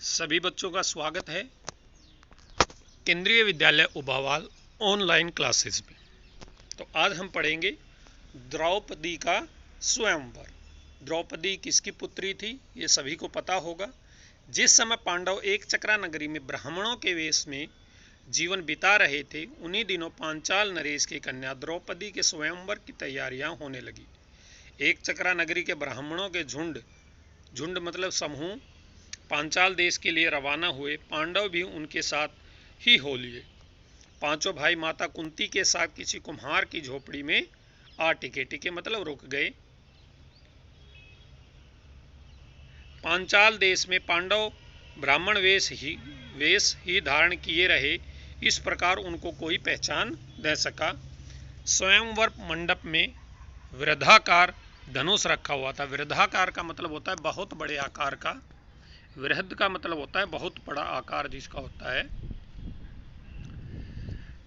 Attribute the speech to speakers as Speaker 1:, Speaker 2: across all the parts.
Speaker 1: सभी बच्चों का स्वागत है केंद्रीय विद्यालय उभावाल ऑनलाइन क्लासेस में। तो आज हम पढ़ेंगे द्रौपदी का स्वयंवर। द्रौपदी किसकी पुत्री थी ये सभी को पता होगा। जिस समय पांडव एक चक्रा नगरी में ब्राह्मणों के वेश में जीवन बिता रहे थे, उन्हीं दिनों पांचाल नरेश की कन्या द्रौपदी के स्वयंवर की तैयारियां होने लगी। एक चक्रा नगरी के ब्राह्मणों के झुंड मतलब समूह पांचाल देश के लिए रवाना हुए। पांडव भी उनके साथ ही हो लिए। पांचों भाई माता कुंती के साथ किसी कुम्हार की झोपड़ी में आ टिके मतलब रुक गए। पांचाल देश में पांडव ब्राह्मण वेश ही धारण किए रहे, इस प्रकार उनको कोई पहचान न सका। स्वयंवर मंडप में वृद्धाकार धनुष रखा हुआ था। वृद्धाकार का मतलब होता है बहुत बड़े आकार का। वृहद का मतलब होता है बहुत बड़ा आकार जिसका होता है,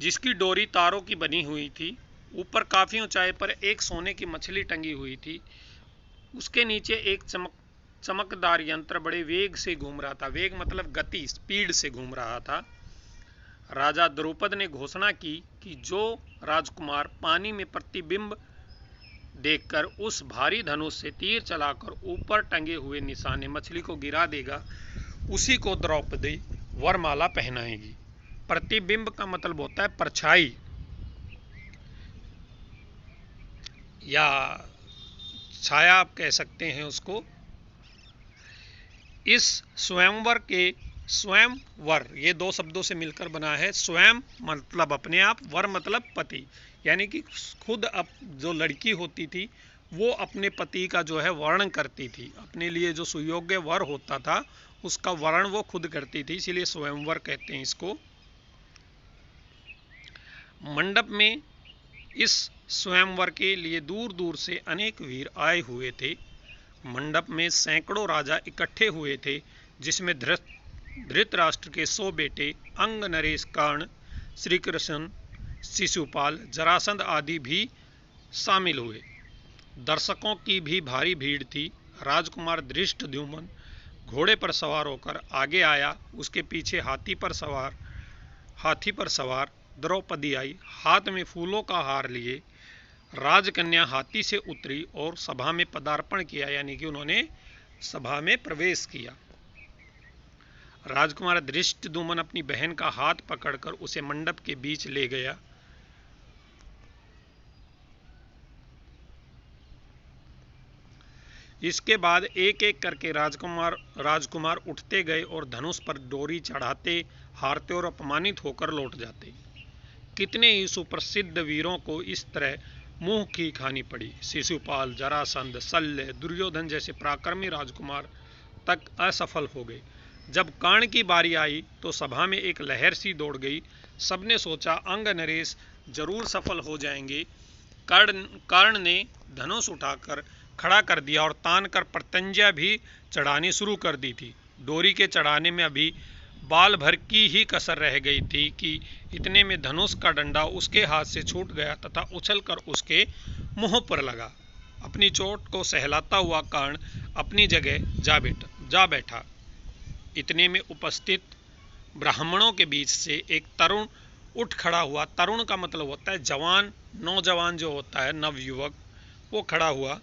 Speaker 1: जिसकी डोरी तारों की बनी हुई थी। ऊपर काफी ऊंचाई पर एक सोने की मछली टंगी हुई थी। उसके नीचे एक चमकदार यंत्र बड़े वेग से घूम रहा था। वेग मतलब गति, स्पीड से घूम रहा था। राजा द्रुपद ने घोषणा की कि जो राजकुमार पानी में प्रतिबिंब देखकर उस भारी धनुष से तीर चलाकर ऊपर टंगे हुए निशाने मछली को गिरा देगा, उसी को द्रौपदी वरमाला पहनाएगी। प्रतिबिंब का मतलब होता है परछाई या छाया, आप कह सकते हैं उसको। इस स्वयंवर के स्वयंवर ये दो शब्दों से मिलकर बना है। स्वयं मतलब अपने आप, वर मतलब पति, यानी कि खुद अब जो लड़की होती थी वो अपने पति का जो है वर्ण करती थी। अपने लिए जो सुयोग्य वर होता था उसका वर्ण वो खुद करती थी, इसीलिए स्वयंवर कहते हैं इसको। मंडप में इस स्वयंवर के लिए दूर दूर से अनेक वीर आए हुए थे। मंडप में सैकड़ों राजा इकट्ठे हुए थे, जिसमें धृतराष्ट्र के 100 बेटे अंग, नरेश, कर्ण, श्री कृष्ण, शिशुपाल, जरासंध आदि भी शामिल हुए। दर्शकों की भी भारी भीड़ थी। राजकुमार धृष्टद्युम्न घोड़े पर सवार होकर आगे आया। उसके पीछे हाथी पर सवार द्रौपदी आई, हाथ में फूलों का हार लिए। राजकन्या हाथी से उतरी और सभा में पदार्पण किया, यानी कि उन्होंने सभा में प्रवेश किया। राजकुमार धृष्टद्युम्न अपनी बहन का हाथ पकड़कर उसे मंडप के बीच ले गया। इसके बाद एक एक करके राजकुमार उठते गए और धनुष पर डोरी चढ़ाते, हारते और अपमानित होकर लौट जाते। कितने ही सुप्रसिद्ध वीरों को इस तरह मुंह की खानी पड़ी। शिशुपाल, जरासंध, शल्य, दुर्योधन जैसे पराक्रमी राजकुमार तक असफल हो गए। जब कर्ण की बारी आई तो सभा में एक लहर सी दौड़ गई। सबने सोचा अंग, नरेश जरूर सफल हो जाएंगे। कर्ण ने धनुष उठाकर खड़ा कर दिया और तान कर प्रत्यंजा भी चढ़ानी शुरू कर दी थी। डोरी के चढ़ाने में अभी बाल भर की ही कसर रह गई थी कि इतने में धनुष का डंडा उसके हाथ से छूट गया तथा उछलकर उसके मुंह पर लगा। अपनी चोट को सहलाता हुआ कर्ण अपनी जगह जा बैठा। इतने में उपस्थित ब्राह्मणों के बीच से एक तरुण उठ खड़ा हुआ। तरुण का मतलब होता है जवान, नौजवान जो होता है, नवयुवक, वो खड़ा हुआ।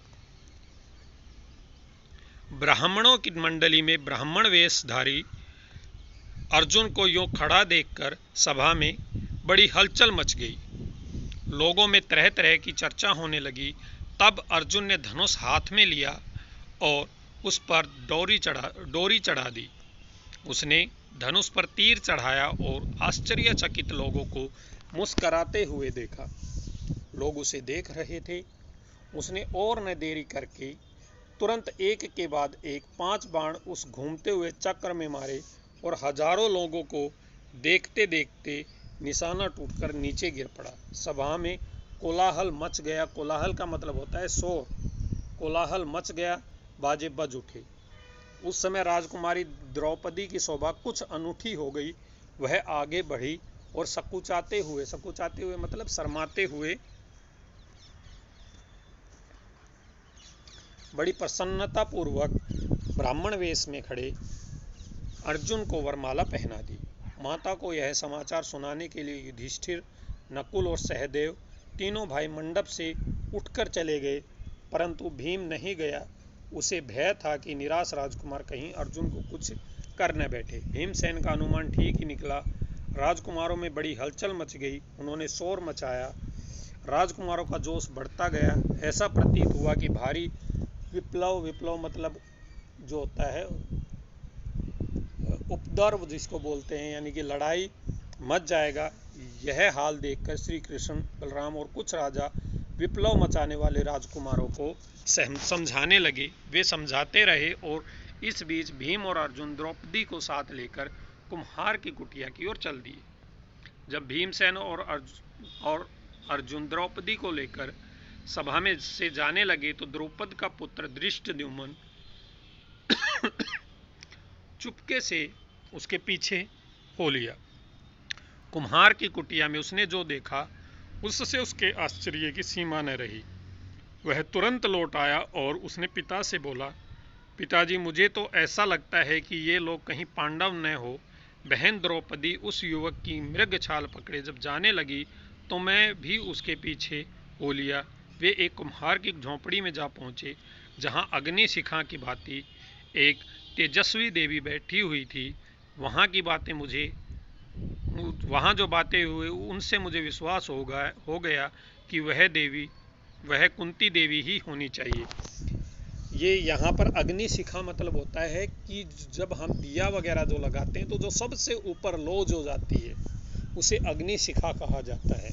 Speaker 1: ब्राह्मणों की मंडली में ब्राह्मण वेशधारी अर्जुन को यूं खड़ा देखकर सभा में बड़ी हलचल मच गई। लोगों में तरह तरह की चर्चा होने लगी। तब अर्जुन ने धनुष हाथ में लिया और उस पर डोरी चढ़ा दी। उसने धनुष पर तीर चढ़ाया और आश्चर्यचकित लोगों को मुस्कराते हुए देखा। लोग उसे देख रहे थे। उसने और न देरी करके तुरंत एक के बाद एक 5 बाण उस घूमते हुए चक्र में मारे और हजारों लोगों को देखते देखते निशाना टूटकर नीचे गिर पड़ा। सभा में कोलाहल मच गया। कोलाहल का मतलब होता है शोर। कोलाहल मच गया, बाजे बज उठे। उस समय राजकुमारी द्रौपदी की शोभा कुछ अनूठी हो गई। वह आगे बढ़ी और सकुचाते हुए मतलब शर्माते हुए, बड़ी प्रसन्नता पूर्वक ब्राह्मण वेश में खड़े अर्जुन को वरमाला पहना दी। माता को यह समाचार सुनाने के लिए युधिष्ठिर, नकुल और सहदेव तीनों भाई मंडप से उठकर चले गए, परंतु भीम नहीं गया। उसे भय था कि निराश राजकुमार कहीं अर्जुन को कुछ कर न बैठे। भीमसेन का अनुमान ठीक ही निकला। राजकुमारों में बड़ी हलचल मच गई। उन्होंने शोर मचाया। राजकुमारों का जोश बढ़ता गया। ऐसा प्रतीत हुआ कि भारी विप्लव मतलब जो होता है उपद्रव जिसको बोलते हैं, यानी कि लड़ाई मच जाएगा। यह हाल देखकर श्री कृष्ण, बलराम और कुछ राजा विप्लव मचाने वाले राजकुमारों को समझाने लगे। वे समझाते रहे और इस बीच भीम और अर्जुन द्रौपदी को साथ लेकर कुम्हार की कुटिया की ओर चल दिए। जब भीमसेन और अर्जुन द्रौपदी को लेकर सभा में से जाने लगे तो द्रौपद का पुत्र धृष्टद्युम्न चुपके से उसके पीछे हो लिया। कुम्हार की कुटिया में उसने जो देखा उससे उसके आश्चर्य की सीमा न रही। वह तुरंत लौट आया और उसने पिता से बोला, पिताजी, मुझे तो ऐसा लगता है कि ये लोग कहीं पांडव न हो। बहन द्रौपदी उस युवक की मृग छाल पकड़े जब जाने लगी तो मैं भी उसके पीछे हो लिया। वे एक कुम्हार की झोंपड़ी में जा पहुंचे, जहां अग्नि शिखा की भांति एक तेजस्वी देवी बैठी हुई थी। वहां जो बातें हुई उनसे मुझे विश्वास हो गया कि वह कुंती देवी ही होनी चाहिए। ये यहाँ पर अग्नि शिखा मतलब होता है कि जब हम दिया वगैरह जो लगाते हैं तो जो सबसे ऊपर लो जो जाती है उसे अग्नि शिखा कहा जाता है।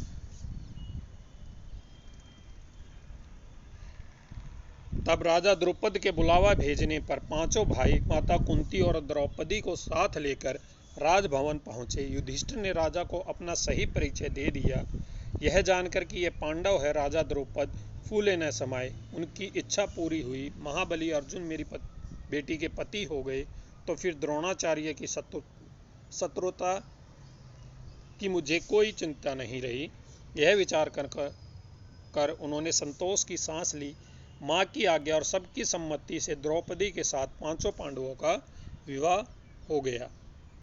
Speaker 1: तब राजा द्रुपद के बुलावा भेजने पर पांचों भाई माता कुंती और द्रौपदी को साथ लेकर राजभवन पहुंचे। युधिष्ठिर ने राजा को अपना सही परिचय दे दिया। यह जानकर कि यह पांडव है, राजा द्रुपद फूले न समाये। उनकी इच्छा पूरी हुई। महाबली अर्जुन मेरी बेटी के पति हो गए तो फिर द्रोणाचार्य की शत्रुता की मुझे कोई चिंता नहीं रही। यह विचार कर उन्होंने संतोष की सांस ली। माँ की आज्ञा और सबकी सम्मति से द्रौपदी के साथ पांचों पांडवों का विवाह हो गया।